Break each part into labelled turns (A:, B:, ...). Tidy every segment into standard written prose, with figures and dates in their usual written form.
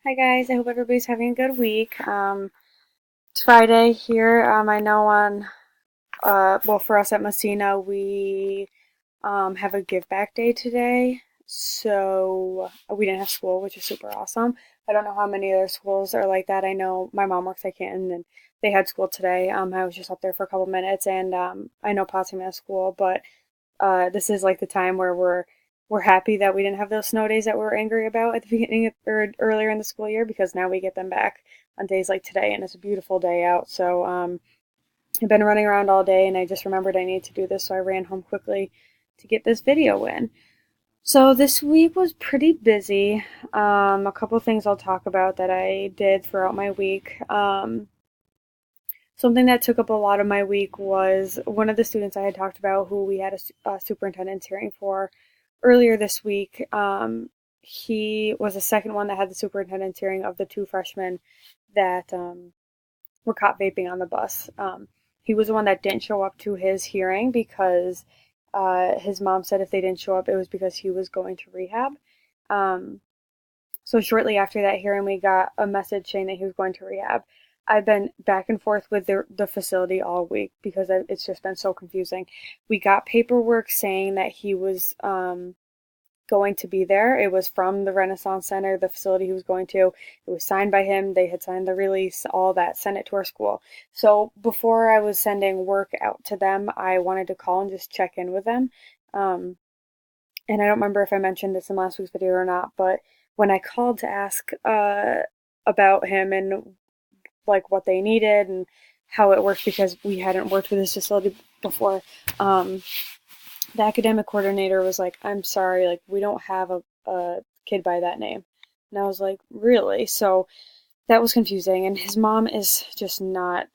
A: Hi guys, I hope everybody's having a good week. It's Friday here. I know for us at Messina, we have a give back day today. So we didn't have school, which is super awesome. I don't know how many other schools are like that. I know my mom works at Canton and they had school today. I was just up there for a couple minutes and I know Potsdam has school, but this is like the time where we're happy that we didn't have those snow days that we were angry about at the beginning or earlier in the school year because now we get them back on days like today and it's a beautiful day out. So I've been running around all day and I just remembered I need to do this, so I ran home quickly to get this video in. So this week was pretty busy. A couple things I'll talk about that I did throughout my week. Something that took up a lot of my week was one of the students I had talked about who we had a superintendent's hearing for earlier this week. He was the second one that had the superintendent's hearing of the two freshmen that were caught vaping on the bus. He was the one that didn't show up to his hearing because his mom said if they didn't show up, it was because he was going to rehab. Um, so shortly after that hearing, we got a message saying that he was going to rehab. I've been back and forth with the facility all week because it's just been so confusing. We got paperwork saying that he was going to be there. It was from the Renaissance Center, the facility he was going to. It was signed by him. They had signed the release, all that, sent it to our school. So before I was sending work out to them, I wanted to call and just check in with them. Um, and I don't remember if I mentioned this in last week's video or not, but when I called to ask about him and like what they needed and how it worked because we hadn't worked with this facility before, the academic coordinator was like, I'm sorry, like we don't have a kid by that name. And I was like, really? So that was confusing. And his mom is just not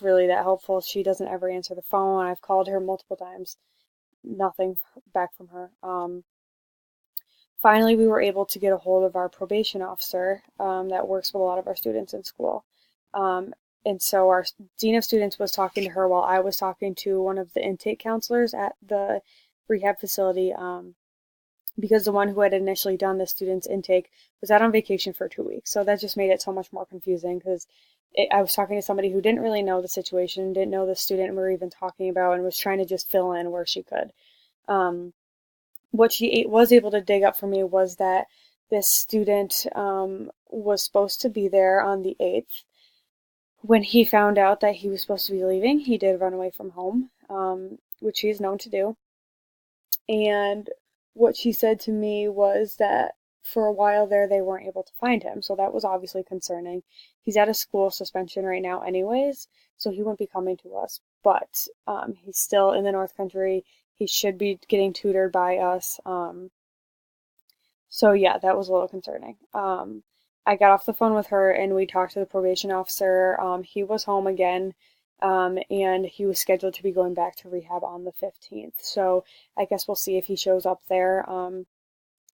A: really that helpful. She doesn't ever answer the phone. I've called her multiple times, nothing back from her. Finally, we were able to get a hold of our probation officer that works with a lot of our students in school. Um, and so our dean of students was talking to her while I was talking to one of the intake counselors at the rehab facility, because the one who had initially done the students intake was out on vacation for 2 weeks. So that just made it so much more confusing because I was talking to somebody who didn't really know the situation, didn't know the student we were even talking about, and was trying to just fill in where she could. Um, what she was able to dig up for me was that this student was supposed to be there on the 8th. When he found out that he was supposed to be leaving, he did run away from home, which he is known to do. And what she said to me was that for a while there, they weren't able to find him. So that was obviously concerning. He's at a school suspension right now, anyways, so he won't be coming to us. But he's still in the North Country. He should be getting tutored by us. So yeah, that was a little concerning. I got off the phone with her and we talked to the probation officer. He was home again, and he was scheduled to be going back to rehab on the 15th. So I guess we'll see if he shows up there.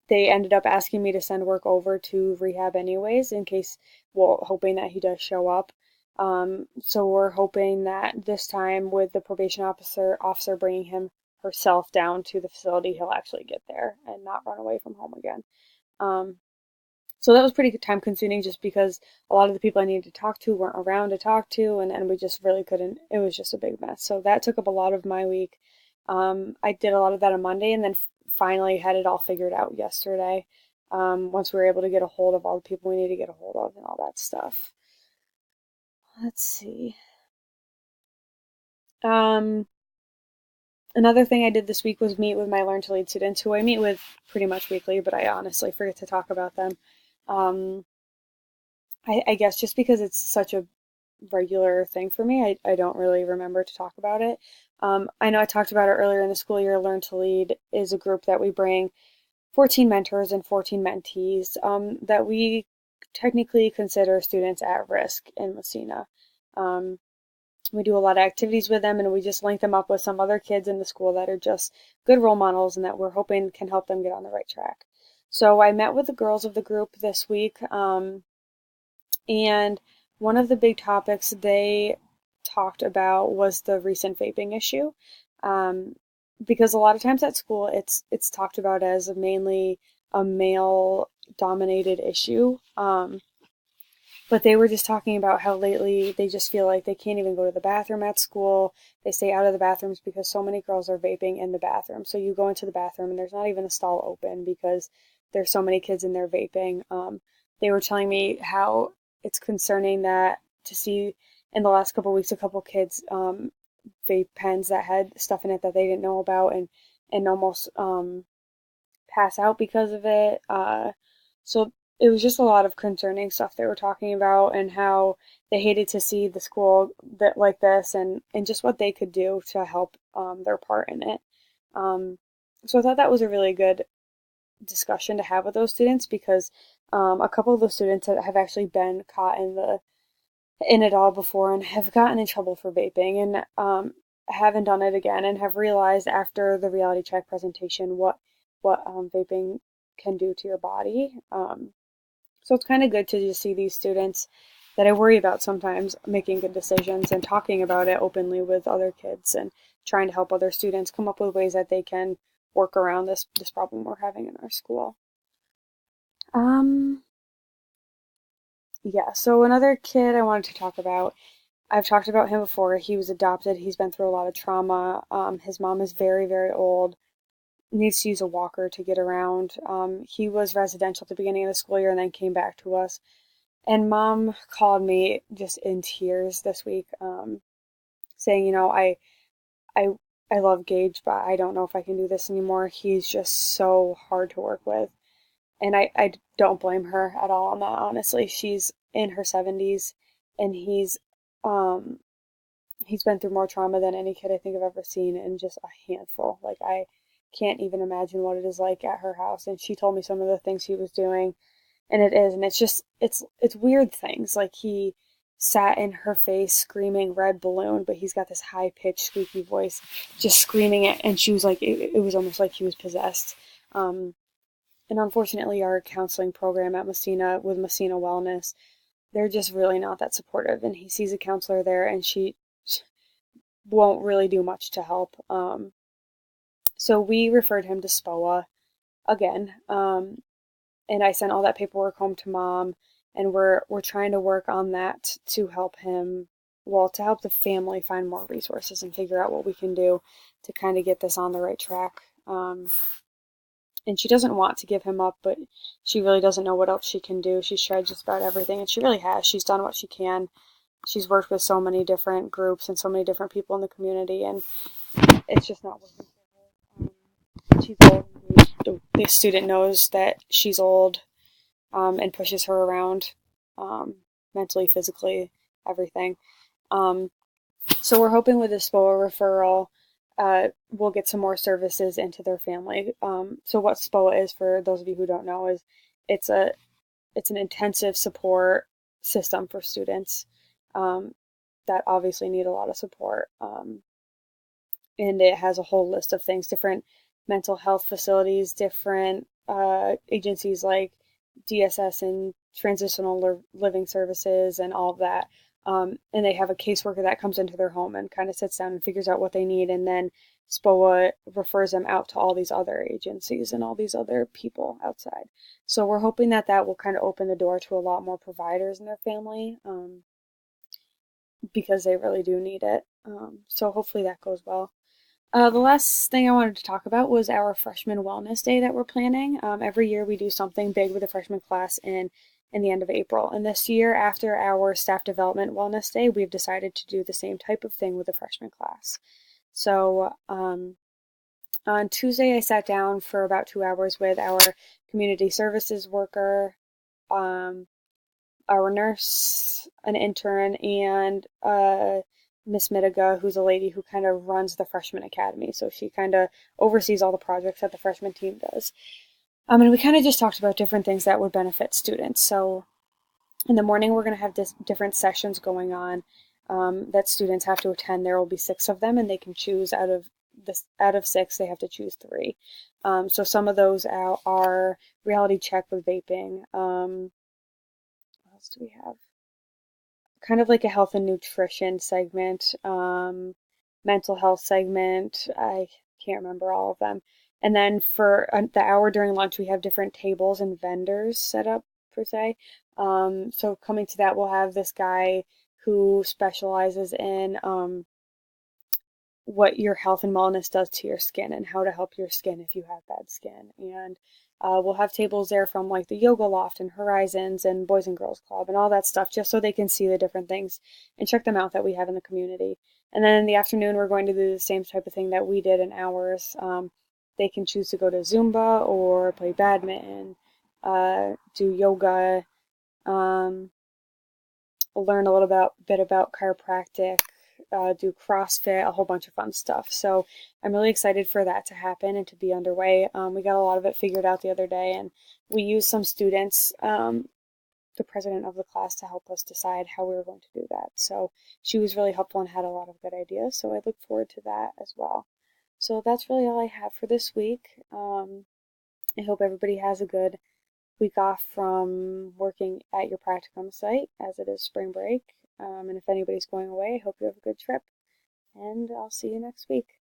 A: They ended up asking me to send work over to rehab anyways, in case, well, hoping that he does show up. So we're hoping that this time with the probation officer bringing him herself down to the facility, he'll actually get there and not run away from home again. Um, so that was pretty time consuming just because a lot of the people I needed to talk to weren't around to talk to, and we just really couldn't. It was just a big mess. So that took up a lot of my week. I did a lot of that on Monday and then finally had it all figured out yesterday, once we were able to get a hold of all the people we need to get a hold of and all that stuff. Let's see. Um, Another thing I did this week was meet with my Learn to Lead students, who I meet with pretty much weekly, but I honestly forget to talk about them. Um, I guess just because it's such a regular thing for me, I don't really remember to talk about it. I know I talked about it earlier in the school year. Learn to Lead is a group that we bring 14 mentors and 14 mentees, that we technically consider students at risk in Messina. Um, we do a lot of activities with them and we just link them up with some other kids in the school that are just good role models and that we're hoping can help them get on the right track. So I met with the girls of the group this week, and one of the big topics they talked about was the recent vaping issue. Um, because a lot of times at school it's talked about as mainly a male dominated issue. But they were just talking about how lately they just feel like they can't even go to the bathroom at school. They stay out of the bathrooms because so many girls are vaping in the bathroom. So you go into the bathroom and there's not even a stall open because there's so many kids in there vaping. They were telling me how it's concerning that to see in the last couple of weeks a couple kids vape pens that had stuff in it that they didn't know about and almost pass out because of it. So it was just a lot of concerning stuff they were talking about and how they hated to see the school that like this and just what they could do to help their part in it. Um, so I thought that was a really good discussion to have with those students because a couple of those students have actually been caught in it all before and have gotten in trouble for vaping and haven't done it again and have realized after the reality check presentation what vaping can do to your body. So it's kind of good to just see these students that I worry about sometimes making good decisions and talking about it openly with other kids and trying to help other students come up with ways that they can work around this problem we're having in our school. Um, yeah, so another kid I wanted to talk about, I've talked about him before. He was adopted. He's been through a lot of trauma. His mom is very, very old, needs to use a walker to get around. He was residential at the beginning of the school year and then came back to us. And mom called me just in tears this week, saying, I, I love Gage, but I don't know if I can do this anymore. He's just so hard to work with. And I don't blame her at all on that, honestly. She's in her 70s and um, he's been through more trauma than any kid I think I've ever seen and just a handful. Like, I can't even imagine what it is like at her house. And she told me some of the things he was doing and it is, and it's just it's weird things like he sat in her face screaming red balloon, but he's got this high pitched squeaky voice just screaming it, and she was like it was almost like he was possessed. And unfortunately our counseling program at Messina with Messina Wellness, they're just really not that supportive, and he sees a counselor there and she won't really do much to help. So we referred him to SPOA again. And I sent all that paperwork home to mom, and we're trying to work on that to help him, well, to help the family find more resources and figure out what we can do to kind of get this on the right track. And she doesn't want to give him up, but she really doesn't know what else she can do. She's tried just about everything, and she really has. She's done what she can. She's worked with so many different groups and so many different people in the community, and it's just not working for her. She's old. The student knows that she's old and pushes her around mentally, physically, everything. Um, so we're hoping with the SPOA referral, we'll get some more services into their family. So what SPOA is, for those of you who don't know, is it's a it's an intensive support system for students um, that obviously need a lot of support. And it has a whole list of things, different mental health facilities, different agencies like DSS and transitional living services and all of that. And they have a caseworker that comes into their home and kind of sits down and figures out what they need. And then SPOA refers them out to all these other agencies and all these other people outside. So we're hoping that that will kind of open the door to a lot more providers in their family because they really do need it. So hopefully that goes well. The last thing I wanted to talk about was our freshman wellness day that we're planning. Every year we do something big with the freshman class in the end of April. And this year, after our staff development wellness day, we've decided to do the same type of thing with the freshman class. So on Tuesday, I sat down for about 2 hours with our community services worker, our nurse, an intern, and Miss Mitiga, who's a lady who kind of runs the freshman academy. So she kind of oversees all the projects that the freshman team does. And we kind of just talked about different things that would benefit students. So in the morning, we're going to have different sessions going on that students have to attend. There will be 6 of them, and they can choose out of 6. They have to choose 3. So some of those are reality check with vaping. What else do we have? Kind of like a health and nutrition segment, mental health segment. I can't remember all of them. And then for the hour during lunch, we have different tables and vendors set up, per se. So coming to that, we'll have this guy who specializes in what your health and wellness does to your skin and how to help your skin if you have bad skin. And we'll have tables there from like the Yoga Loft and Horizons and Boys and Girls Club and all that stuff, just so they can see the different things and check them out that we have in the community. And then in the afternoon, we're going to do the same type of thing that we did in ours. They can choose to go to Zumba or play badminton, do yoga, um, learn a little bit about chiropractic, do CrossFit, a whole bunch of fun stuff. So I'm really excited for that to happen and to be underway. We got a lot of it figured out the other day, and we used some students, the president of the class, to help us decide how we were going to do that. So she was really helpful and had a lot of good ideas. So I look forward to that as well. So that's really all I have for this week. I hope everybody has a good week off from working at your practicum site, as it is spring break. And if anybody's going away, I hope you have a good trip. And I'll see you next week.